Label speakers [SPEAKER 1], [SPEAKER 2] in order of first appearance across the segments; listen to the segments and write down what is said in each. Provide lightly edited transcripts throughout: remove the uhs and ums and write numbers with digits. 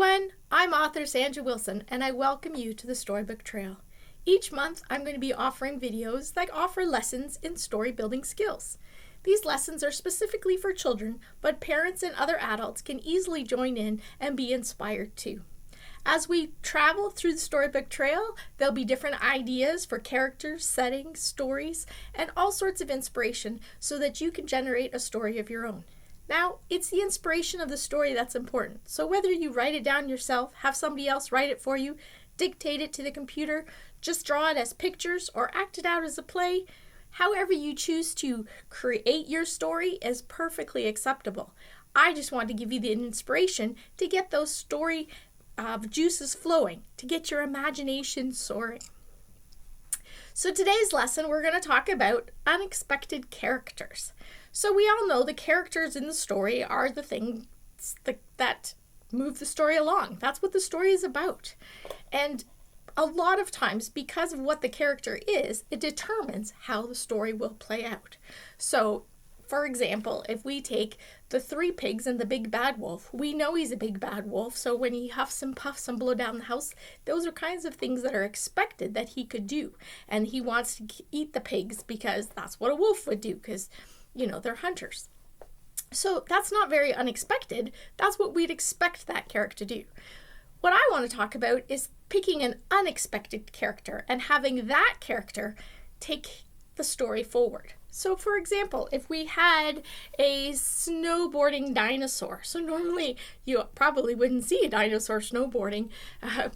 [SPEAKER 1] everyone, I'm author Sandra Wilson and I welcome you to the Storybook Trail. Each month I'm going to be offering videos that offer lessons in story building skills. These lessons are specifically for children, but parents and other adults can easily join in and be inspired too. As we travel through the Storybook Trail, there'll be different ideas for characters, settings, stories, and all sorts of inspiration so that you can generate a story of your own. Now, it's the inspiration of the story that's important. So whether you write it down yourself, have somebody else write it for you, dictate it to the computer, just draw it as pictures, or act it out as a play, however you choose to create your story is perfectly acceptable. I just want to give you the inspiration to get those story juices flowing, to get your imagination soaring. So today's lesson, we're going to talk about unexpected characters. So we all know the characters in the story are the things that move the story along. That's what the story is about. And a lot of times, because of what the character is, it determines how the story will play out. So, for example, if we take the three pigs and the big bad wolf, we know he's a big bad wolf, so when he huffs and puffs and blow down the house, those are kinds of things that are expected that he could do. And he wants to eat the pigs because that's what a wolf would do, because, you know, they're hunters. So that's not very unexpected. That's what we'd expect that character to do. What I want to talk about is picking an unexpected character and having that character take the story forward. So for example, if we had a snowboarding dinosaur, so normally you probably wouldn't see a dinosaur snowboarding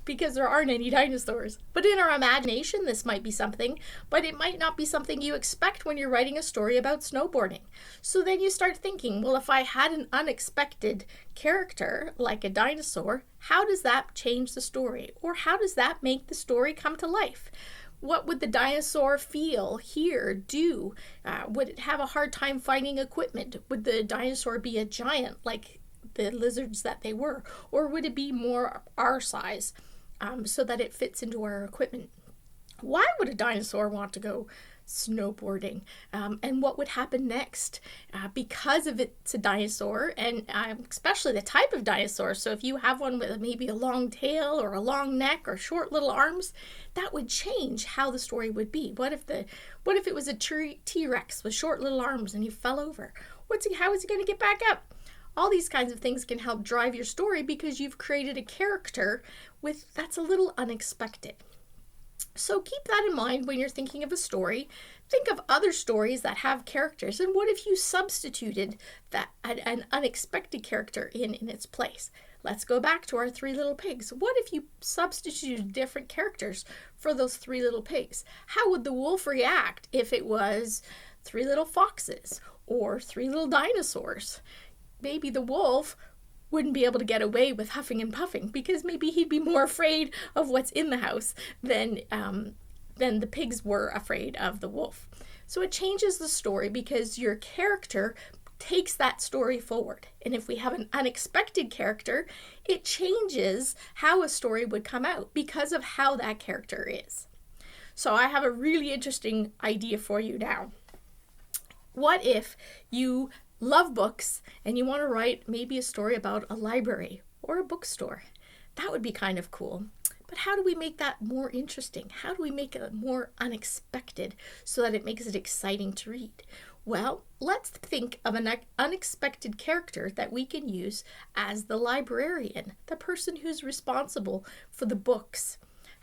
[SPEAKER 1] because there aren't any dinosaurs. But in our imagination, this might be something, but it might not be something you expect when you're writing a story about snowboarding. So then you start thinking, well, if I had an unexpected character like a dinosaur, how does that change the story? Or how does that make the story come to life? What would the dinosaur feel, hear, do? Would it have a hard time finding equipment? Would the dinosaur be a giant like the lizards that they were? Or would it be more our size so that it fits into our equipment? Why would a dinosaur want to go snowboarding? And what would happen next? Because of it's a dinosaur, and especially the type of dinosaur. So if you have one with maybe a long tail or a long neck or short little arms, that would change how the story would be. What if it was a T-Rex with short little arms and he fell over? How is he going to get back up? All these kinds of things can help drive your story because you've created a character that's a little unexpected. So keep that in mind when you're thinking of a story. Think of other stories that have characters, and what if you substituted an unexpected character in its place? Let's go back to our three little pigs. What if you substituted different characters for those three little pigs? How would the wolf react if it was three little foxes or three little dinosaurs? Maybe the wolf wouldn't be able to get away with huffing and puffing because maybe he'd be more afraid of what's in the house than the pigs were afraid of the wolf. So it changes the story because your character takes that story forward. And if we have an unexpected character, it changes how a story would come out because of how that character is. So I have a really interesting idea for you now. What if you love books and you want to write maybe a story about a library or a bookstore? That would be kind of cool. But how do we make that more interesting? How do we make it more unexpected so that it makes it exciting to read? Well, let's think of an unexpected character that we can use as the librarian, the person who's responsible for the books.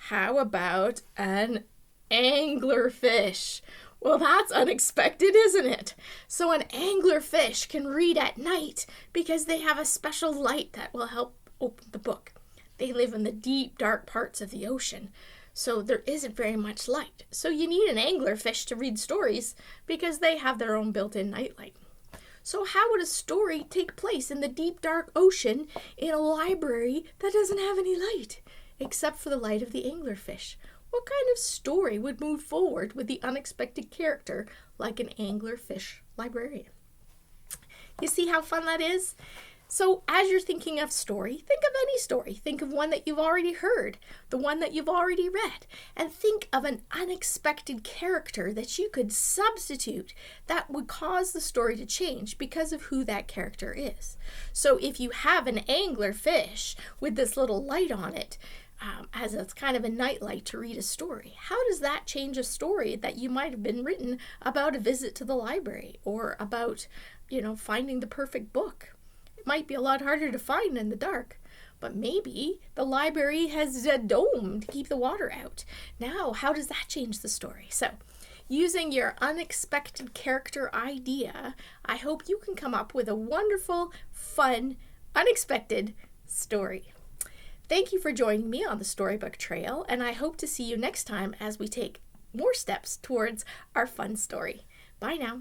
[SPEAKER 1] How about an anglerfish? Well, that's unexpected, isn't it? So an anglerfish can read at night because they have a special light that will help open the book. They live in the deep, dark parts of the ocean, so there isn't very much light. So you need an anglerfish to read stories because they have their own built-in nightlight. So how would a story take place in the deep, dark ocean in a library that doesn't have any light, except for the light of the anglerfish? What kind of story would move forward with the unexpected character like an anglerfish librarian? You see how fun that is? So as you're thinking of story, think of any story. Think of one that you've already heard, the one that you've already read, and think of an unexpected character that you could substitute that would cause the story to change because of who that character is. So if you have an angler fish with this little light on it, as it's kind of a nightlight to read a story, how does that change a story that you might have been written about a visit to the library or about, finding the perfect book? It might be a lot harder to find in the dark, but maybe the library has a dome to keep the water out. Now, how does that change the story? So, using your unexpected character idea, I hope you can come up with a wonderful, fun, unexpected story. Thank you for joining me on the Storybook Trail, and I hope to see you next time as we take more steps towards our fun story. Bye now.